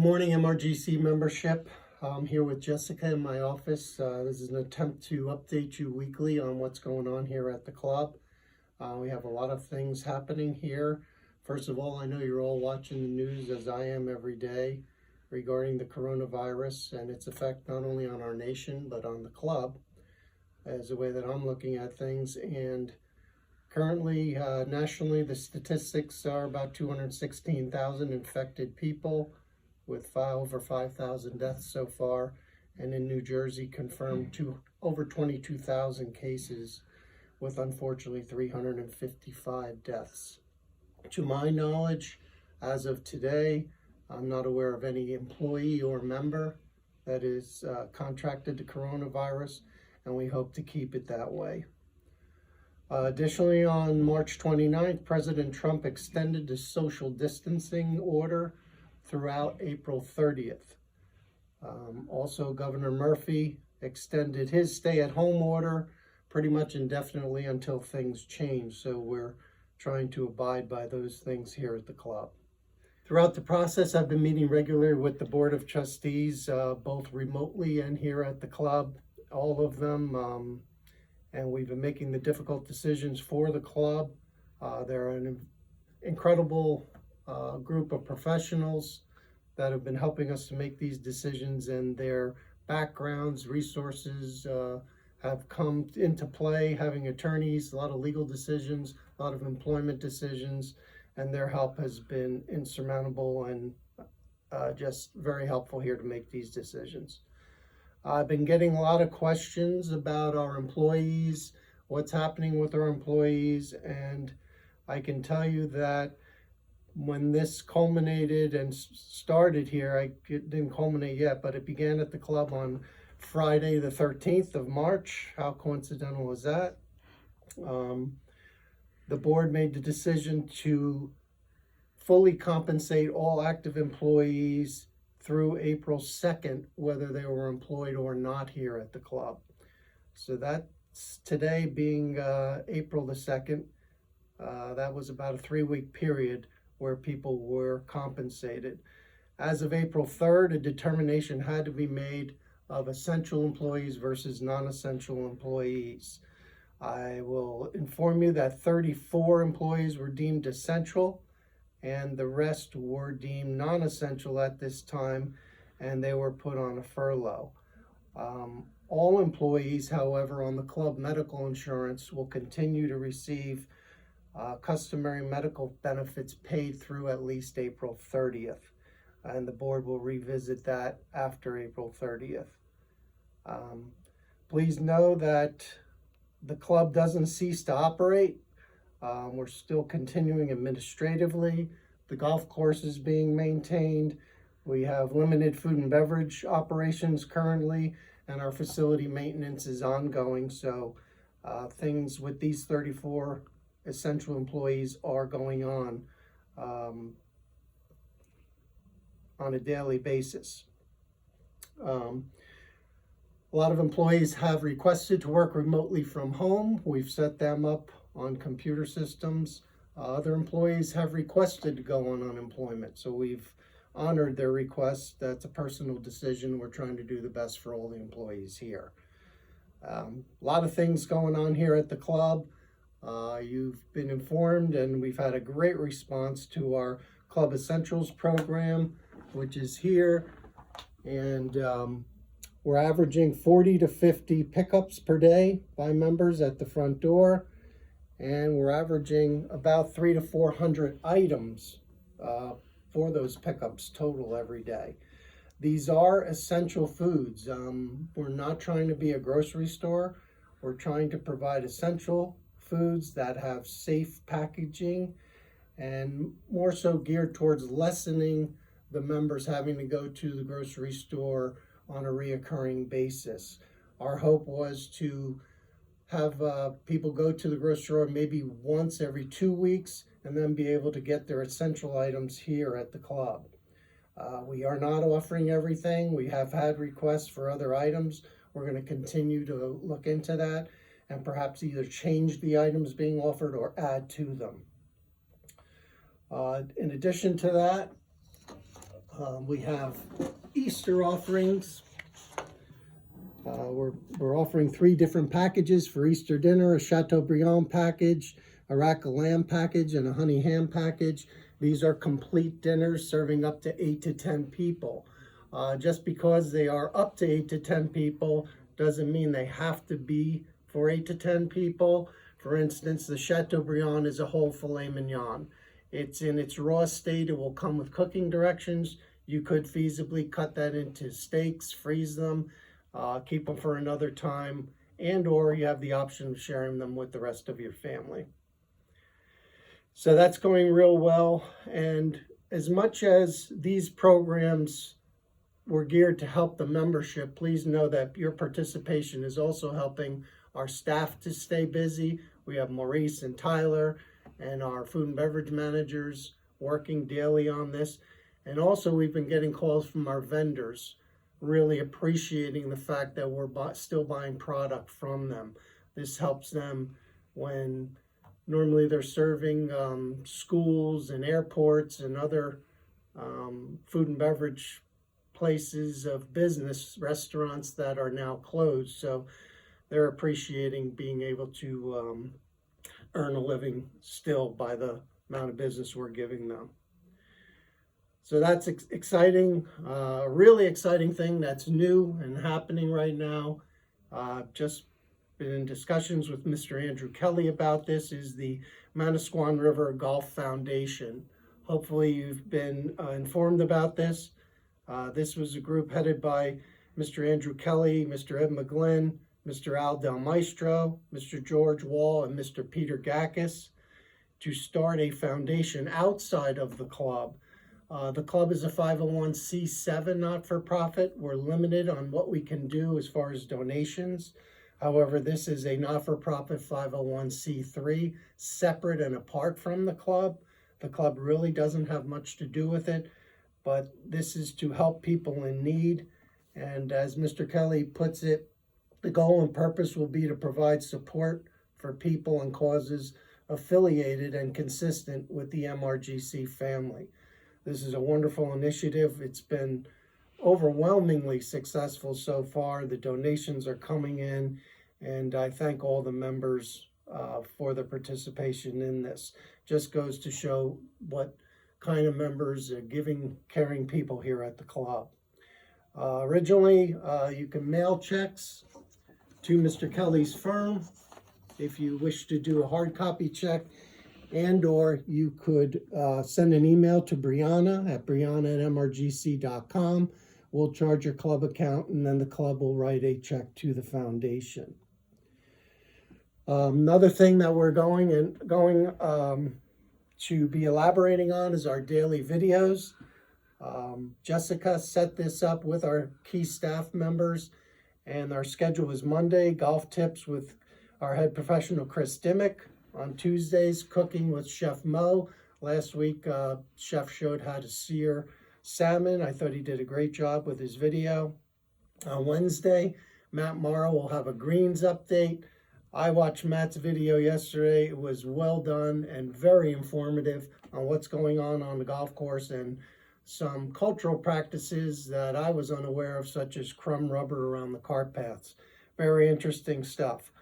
Good morning, MRGC membership. I'm here with Jessica in my office. This is an attempt to update you weekly on what's going on here at the club. We have a lot of things happening here. First of all, I know you're all watching the news, as I am every day, regarding the coronavirus and its effect not only on our nation but on the club, as the way that I'm looking at things. And currently, nationally, the statistics are about 216,000 infected people, with over 5,000 deaths so far, and in New Jersey confirmed over 22,000 cases, with unfortunately 355 deaths. To my knowledge, as of today, I'm not aware of any employee or member that is contracted the coronavirus, and we hope to keep it that way. Additionally, on March 29th, President Trump extended the social distancing order throughout April 30th. Also, Governor Murphy extended his stay-at-home order pretty much indefinitely until things change. So we're trying to abide by those things here at the club. Throughout the process, I've been meeting regularly with the Board of Trustees, both remotely and here at the club, all of them, and we've been making the difficult decisions for the club. They're an incredible group of professionals that have been helping us to make these decisions, and their backgrounds, resources have come into play, having attorneys, a lot of legal decisions, a lot of employment decisions, and their help has been insurmountable and just very helpful here to make these decisions. I've been getting a lot of questions about our employees, what's happening with our employees, and I can tell you that when this culminated and started here, it didn't culminate yet, but it began at the club on Friday the 13th of March. How coincidental is that? The board made the decision to fully compensate all active employees through April 2nd, whether they were employed or not here at the club. So that's today being April the 2nd. That was about a 3-week period where people were compensated. As of April 3rd, a determination had to be made of essential employees versus non-essential employees. I will inform you that 34 employees were deemed essential, and the rest were deemed non-essential at this time, and they were put on a furlough. All employees, however, on the club medical insurance will continue to receive customary medical benefits paid through at least April 30th, and the board will revisit that after April 30th. Please know that the club doesn't cease to operate. We're still continuing administratively. The golf course is being maintained. We have limited food and beverage operations currently, and our facility maintenance is ongoing. So things with these 34 essential employees are going on a daily basis. A lot of employees have requested to work remotely from home. We've set them up on computer systems. Other employees have requested to go on unemployment, so we've honored their requests. That's a personal decision. We're trying to do the best for all the employees here. A lot of things going on here at the club. You've been informed, and we've had a great response to our Club Essentials program, which is here, and we're averaging 40 to 50 pickups per day by members at the front door, and we're averaging about 300 to 400 items for those pickups total every day. These are essential foods. We're not trying to be a grocery store. We're trying to provide essential foods that have safe packaging, and more so geared towards lessening the members having to go to the grocery store on a reoccurring basis. Our hope was to have people go to the grocery store maybe once every 2 weeks and then be able to get their essential items here at the club. We are not offering everything. We have had requests for other items. We're going to continue to look into that and perhaps either change the items being offered or add to them. In addition to that, We have Easter offerings. We're offering 3 different packages for Easter dinner: a Chateaubriand package, a rack of lamb package, and a honey ham package. These are complete dinners serving up to 8 to 10 people. Just because they are up to 8 to 10 people doesn't mean they have to be for 8 to 10 people. For instance, the Chateaubriand is a whole filet mignon. It's in its raw state. It will come with cooking directions. You could feasibly cut that into steaks, freeze them, keep them for another time, and or you have the option of sharing them with the rest of your family. So that's going real well. And as much as these programs were geared to help the membership, please know that your participation is also helping our staff to stay busy. We have Maurice and Tyler and our food and beverage managers working daily on this. And also we've been getting calls from our vendors, really appreciating the fact that we're still buying product from them. This helps them when normally they're serving schools and airports and other food and beverage places of business, restaurants that are now closed. So they're appreciating being able to earn a living still by the amount of business we're giving them. So that's exciting, a really exciting thing that's new and happening right now. Just been in discussions with Mr. Andrew Kelly about this, is the Manasquan River Golf Foundation. Hopefully you've been informed about this. This was a group headed by Mr. Andrew Kelly, Mr. Ed McGlynn, Mr. Al Del Maestro, Mr. George Wall, and Mr. Peter Gakis to start a foundation outside of the club. The club is a 501c7 not-for-profit. We're limited on what we can do as far as donations. However, this is a not-for-profit 501c3, separate and apart from the club. The club really doesn't have much to do with it, but this is to help people in need. And as Mr. Kelly puts it, the goal and purpose will be to provide support for people and causes affiliated and consistent with the MRGC family. This is a wonderful initiative. It's been overwhelmingly successful so far. The donations are coming in, and I thank all the members for the participation in this. Just goes to show what kind of members are giving, caring people here at the club. Originally, you can mail checks to Mr. Kelly's firm if you wish to do a hard copy check, and or you could send an email to Brianna at mrgc.com. We'll charge your club account, and then the club will write a check to the foundation. Another thing that we're going to be elaborating on is our daily videos. Jessica set this up with our key staff members, and our schedule is Monday, golf tips with our head professional Chris Dimmick. On Tuesdays, cooking with Chef Mo. Last week, Chef showed how to sear salmon. I thought he did a great job with his video. On Wednesday, Matt Morrow will have a greens update. I watched Matt's video yesterday. It was well done and very informative on what's going on the golf course and some cultural practices that I was unaware of, such as crumb rubber around the cart paths. Very interesting stuff.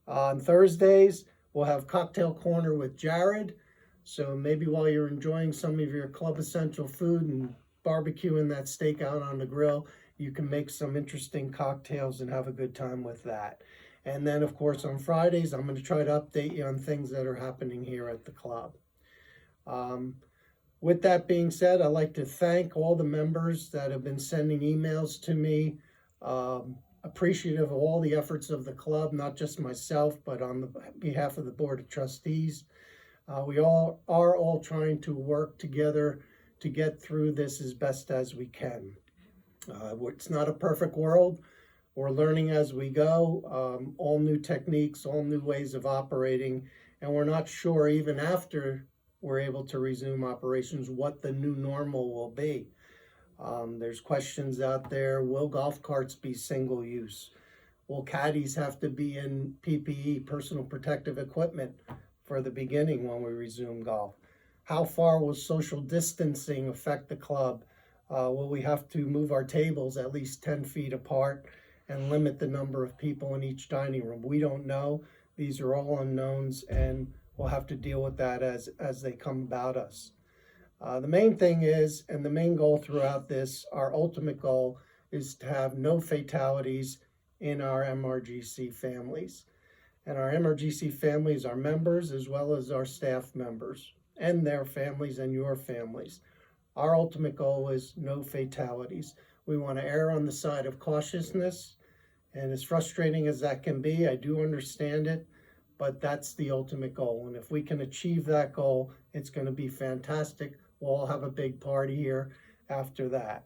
On Thursdays, we'll have Cocktail Corner with Jared. So maybe while you're enjoying some of your Club Essential food and barbecuing that steak out on the grill, you can make some interesting cocktails and have a good time with that. And then, of course, on Fridays, I'm going to try to update you on things that are happening here at the club. With that being said, I'd like to thank all the members that have been sending emails to me, appreciative of all the efforts of the club, not just myself, but on the behalf of the Board of Trustees. We all are trying to work together to get through this as best as we can. It's not a perfect world. We're learning as we go, all new techniques, all new ways of operating, and we're not sure even after we're able to resume operations what the new normal will be. There's questions out there. Will golf carts be single use? Will caddies have to be in PPE, personal protective equipment, for the beginning when we resume golf? How far will social distancing affect the club? will we have to move our tables at least 10 feet apart and limit the number of people in each dining room? We don't know. These are all unknowns, and we'll have to deal with that as they come about us. The main thing is, and the main goal throughout this, our ultimate goal is to have no fatalities in our MRGC families. And our MRGC families are members as well as our staff members and their families and your families. Our ultimate goal is no fatalities. We want to err on the side of cautiousness, and as frustrating as that can be, I do understand it, but that's the ultimate goal. And if we can achieve that goal, it's going to be fantastic. We'll all have a big party here after that.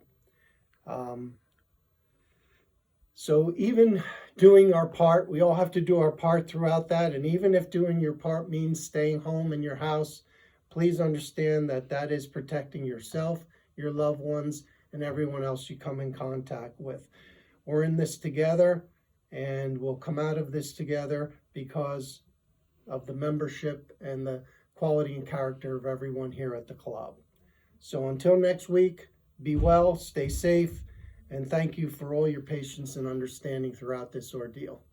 So even doing our part, we all have to do our part throughout that. And even if doing your part means staying home in your house, please understand that that is protecting yourself, your loved ones, and everyone else you come in contact with. We're in this together, and we'll come out of this together because of the membership and the quality and character of everyone here at the club. So until next week, be well, stay safe, and thank you for all your patience and understanding throughout this ordeal.